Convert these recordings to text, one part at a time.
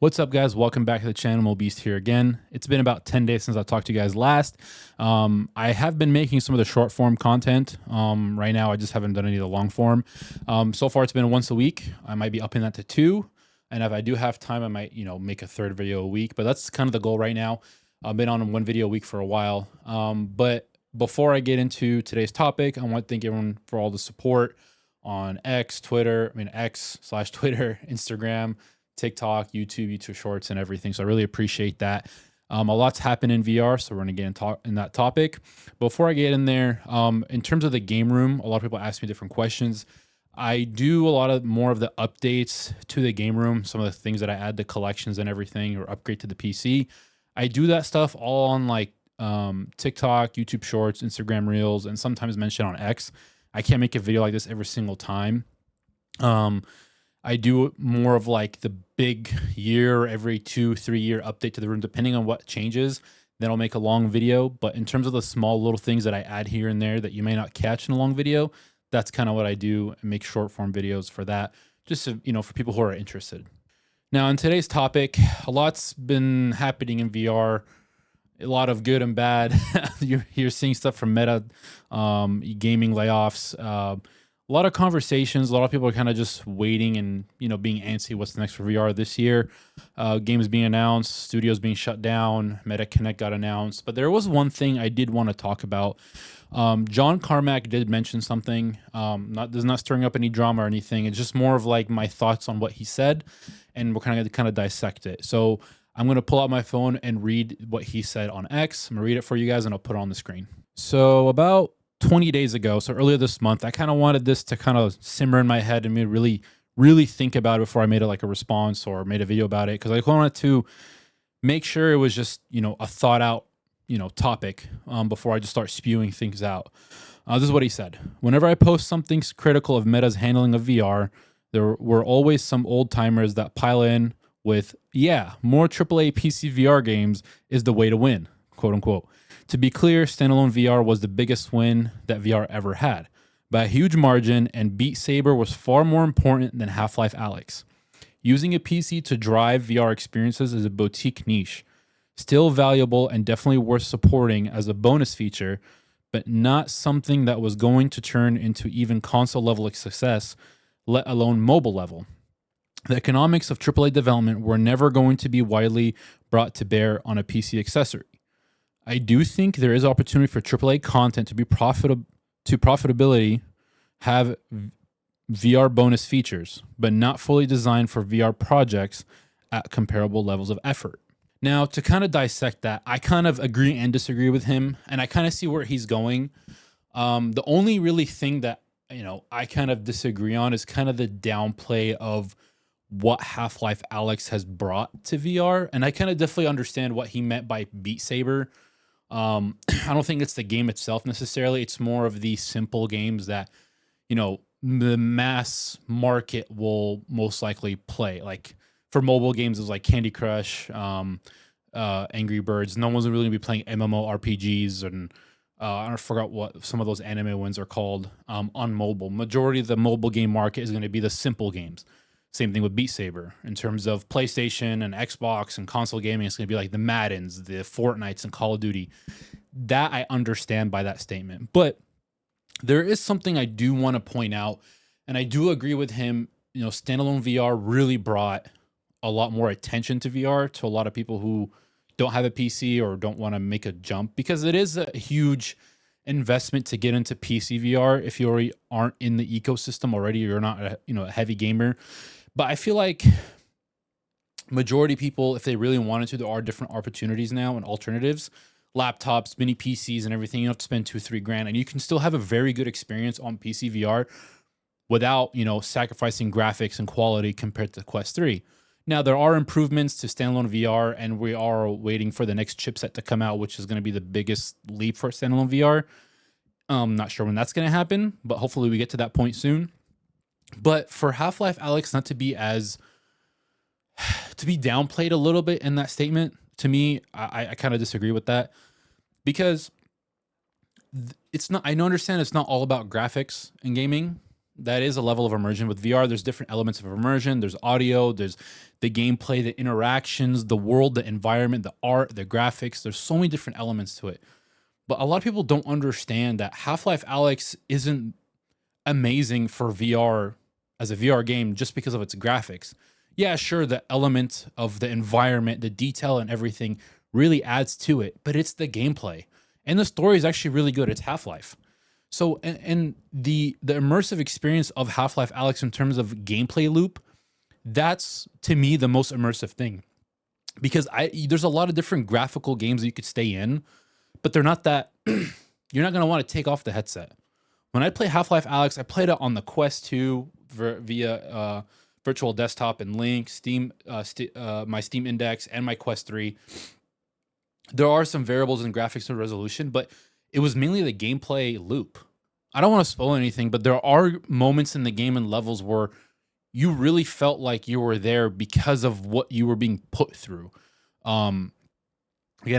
What's up, guys? Welcome back to the channel. MoBeast here again. It's been about 10 days since I talked to you guys last. I have been making some of the short form content. Right now, I just haven't done any of the long form. So far, it's been once a week. I might be upping that to 2. And if I do have time, I might, make a 3rd video a week. But that's kind of the goal right now. I've been on 1 video a week for a while. But before I get into today's topic, I want to thank everyone for all the support on X, Twitter, X/Twitter, Instagram, TikTok, YouTube Shorts, and everything. So I really appreciate that. A lot's happened in VR, so we're gonna get in that topic. Before I get in there, in terms of the game room, a lot of people ask me different questions. I do a lot more of the updates to the game room, some of the things that I add to collections and everything, or upgrade to the PC. I do that stuff all on like TikTok, YouTube Shorts, Instagram Reels, and sometimes mention on X. I can't make a video like this every single time. I do more of like the big year, every 2-3 year update to the room, depending on what changes. Then I'll make a long video. But in terms of the small little things that I add here and there that you may not catch in a long video, that's kind of what I do, and make short form videos for that, just to, for people who are interested. Now, in today's topic, a lot's been happening in VR. A lot of good and bad. You're seeing stuff from Meta, gaming layoffs, a lot of conversations. A lot of people are kind of just waiting and, being antsy. What's next for VR this year? Games being announced, studios being shut down, Meta Connect got announced. But there was one thing I did want to talk about. John Carmack did mention something. This is not stirring up any drama or anything. It's just more of like my thoughts on what he said, and we're kind of dissect it. So I'm going to pull out my phone and read what he said on X. I'm going to read it for you guys, and I'll put it on the screen. So about 20 days ago, so earlier this month, I kind of wanted this to kind of simmer in my head and me really think about it before I made it like a response or made a video about it, because I wanted to make sure it was just, a thought out, topic before I just start spewing things out. This is what he said. Whenever I post something critical of Meta's handling of VR, there were always some old timers that pile in with, yeah, more AAA PC VR games is the way to win, quote unquote. To be clear, standalone VR was the biggest win that VR ever had by a huge margin, and Beat Saber was far more important than Half-Life Alyx. Using a PC to drive VR experiences is a boutique niche, still valuable and definitely worth supporting as a bonus feature, but not something that was going to turn into even console level of success, let alone mobile level. The economics of AAA development were never going to be widely brought to bear on a PC accessory. I do think there is opportunity for AAA content to be profitability, have VR bonus features, but not fully designed for VR projects at comparable levels of effort. Now, to kind of dissect that, I kind of agree and disagree with him, and I kind of see where he's going. The only really thing that, I kind of disagree on is kind of the downplay of what Half-Life Alyx has brought to VR. And I kind of definitely understand what he meant by Beat Saber. I don't think it's the game itself necessarily. It's more of the simple games that, the mass market will most likely play. Like for mobile games, it's like Candy Crush, Angry Birds. No one's really gonna be playing MMORPGs, and I forgot what some of those anime ones are called on mobile. Majority of the mobile game market is going to be the simple games. Same thing with Beat Saber. In terms of PlayStation and Xbox and console gaming, it's going to be like the Maddens, the Fortnites, and Call of Duty. That I understand by that statement. But there is something I do want to point out, and I do agree with him. Standalone VR really brought a lot more attention to VR to a lot of people who don't have a PC or don't want to make a jump, because it is a huge investment to get into PC VR if you already aren't in the ecosystem already, or you're not a heavy gamer. But I feel like majority of people, if they really wanted to, there are different opportunities now and alternatives, laptops, mini PCs, and everything. You don't have to spend $2-3 grand, and you can still have a very good experience on PC VR without sacrificing graphics and quality compared to the Quest 3. Now, there are improvements to standalone VR, and we are waiting for the next chipset to come out, which is going to be the biggest leap for standalone VR. Not sure when that's going to happen, but hopefully we get to that point soon. But for Half-Life Alyx not to be downplayed a little bit in that statement, to me, I kind of disagree with that, because it's not. I understand it's not all about graphics and gaming that is a level of immersion. With VR, there's different elements of immersion. There's audio, there's the gameplay, the interactions, the world, the environment, the art, the graphics. There's so many different elements to it. But a lot of people don't understand that Half-Life Alyx isn't amazing for VR as a VR game just because of its graphics. Yeah, sure, the element of the environment, the detail and everything really adds to it, but it's the gameplay. And the story is actually really good. It's Half-Life. So, and the immersive experience of Half-Life Alyx in terms of gameplay loop, that's to me the most immersive thing. Because there's a lot of different graphical games that you could stay in, but they're not that you're not going to want to take off the headset. When I play Half-Life Alyx, I played it on the Quest 2 via virtual desktop and Link, Steam, my Steam Index, and my Quest 3. There are some variables in graphics and resolution, but it was mainly the gameplay loop. I don't want to spoil anything, but there are moments in the game and levels where you really felt like you were there because of what you were being put through. Again,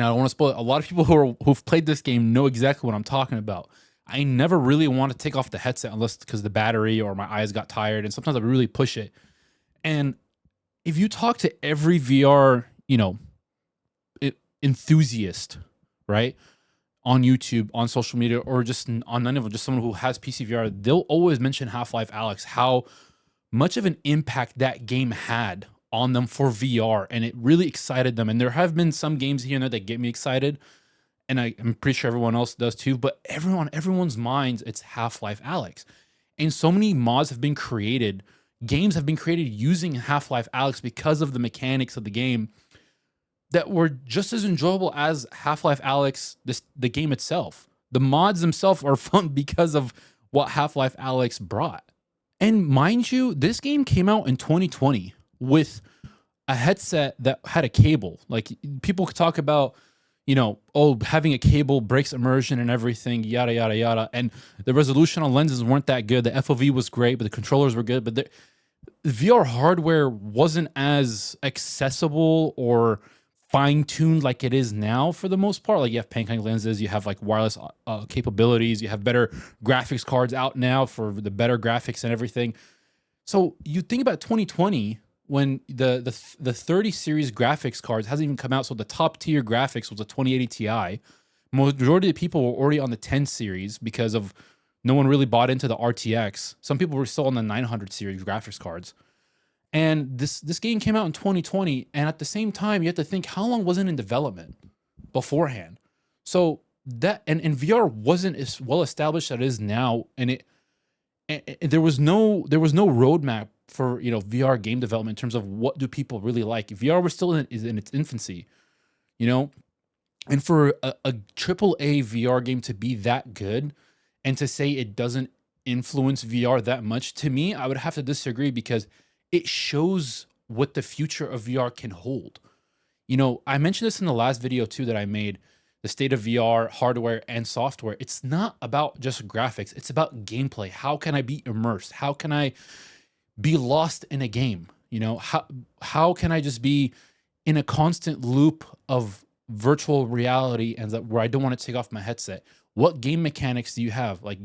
I don't want to spoil it. A lot of people who've played this game know exactly what I'm talking about. I never really want to take off the headset unless because the battery or my eyes got tired, and sometimes I really push it. And if you talk to every VR, enthusiast, right, on YouTube, on social media, or just on none of them, just someone who has PC VR, they'll always mention Half-Life Alyx, how much of an impact that game had on them for VR, and it really excited them. And there have been some games here and there that get me excited, and I'm pretty sure everyone else does too, but everyone's minds, it's Half-Life Alyx. And so many mods have been created, games have been created using Half-Life Alyx because of the mechanics of the game that were just as enjoyable as Half-Life Alyx, the game itself. The mods themselves are fun because of what Half-Life Alyx brought. And mind you, this game came out in 2020 with a headset that had a cable. Like, people could talk about, having a cable breaks immersion and everything, yada, yada, yada. And the resolution on lenses weren't that good. The FOV was great, but the controllers were good. But the VR hardware wasn't as accessible or fine-tuned like it is now for the most part. Like, you have pancake lenses, you have like wireless capabilities, you have better graphics cards out now for the better graphics and everything. So you think about 2020 when the 30 series graphics cards hasn't even come out. So the top tier graphics was a 2080 Ti. Majority of the people were already on the 10 series because of no one really bought into the RTX. Some people were still on the 900 series graphics cards. And this game came out in 2020, and at the same time, you have to think, how long was it in development beforehand? So that and VR wasn't as well established as it is now, and there was no roadmap for VR game development in terms of what do people really like. VR was still in its infancy, and for a AAA VR game to be that good, and to say it doesn't influence VR that much, to me, I would have to disagree because it shows what the future of VR can hold. I mentioned this in the last video too that I made, the state of VR, hardware and software. It's not about just graphics. It's about gameplay. How can I be immersed? How can I be lost in a game? How can I just be in a constant loop of virtual reality and where I don't want to take off my headset? What game mechanics do you have? Like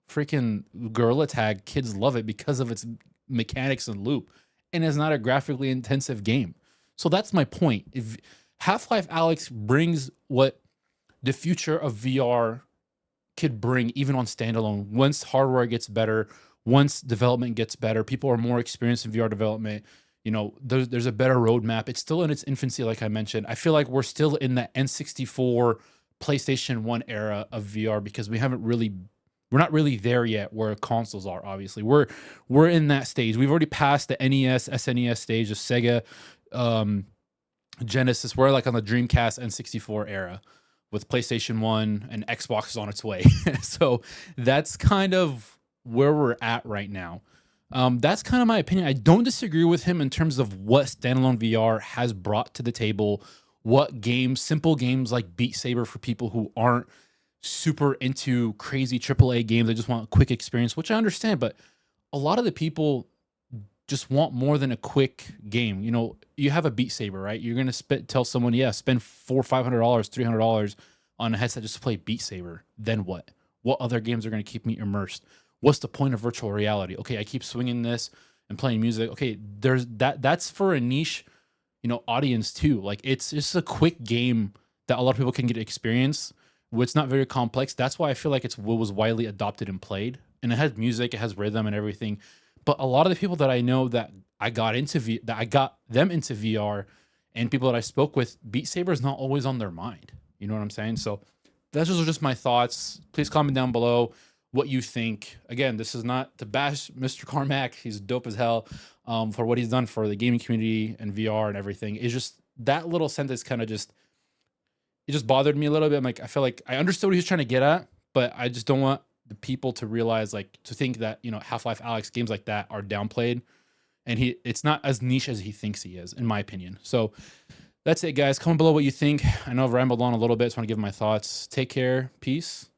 freaking Gorilla Tag, kids love it because of its mechanics and loop, and it's not a graphically intensive game. So that's my point. If Half-Life Alyx brings what the future of VR could bring, even on standalone, once hardware gets better, once development gets better, people are more experienced in VR development, there's a better roadmap. It's still in its infancy, like I mentioned. I feel like we're still in the N64 PlayStation 1 era of VR because we're not really there yet where consoles are, obviously. We're in that stage. We've already passed the NES, SNES stage of Sega, Genesis. We're like on the Dreamcast N64 era with PlayStation 1 and Xbox is on its way. So that's kind of where we're at right now. That's kind of my opinion. I don't disagree with him in terms of what standalone VR has brought to the table, what games, simple games like Beat Saber for people who aren't super into crazy AAA games. They just want a quick experience, which I understand, but a lot of the people just want more than a quick game. You have a Beat Saber, right? You're going to tell someone, yeah, spend $400, $500, $300 on a headset just to play Beat Saber. Then what? What other games are going to keep me immersed? what's the point of virtual reality? Okay, I keep swinging this and playing music. Okay, there's that's for a niche, audience too. Like it's just a quick game that a lot of people can get experience. It's not very complex. That's why I feel like it's what was widely adopted and played. And it has music, it has rhythm and everything. But a lot of the people that I know that I got them into VR, and people that I spoke with, Beat Saber is not always on their mind. You know what I'm saying? So that's just my thoughts. Please comment down below what you think. Again, this is not to bash Mr. Carmack. He's dope as hell for what he's done for the gaming community and VR and everything. It's just that little sentence kind of it just bothered me a little bit. I'm like, I feel like I understood what he was trying to get at, but I just don't want the people to realize, like, to think that, Half-Life Alyx, games like that are downplayed. And it's not as niche as he thinks he is, in my opinion. So that's it, guys. Comment below what you think. I know I've rambled on a little bit. Just want to give my thoughts. Take care. Peace.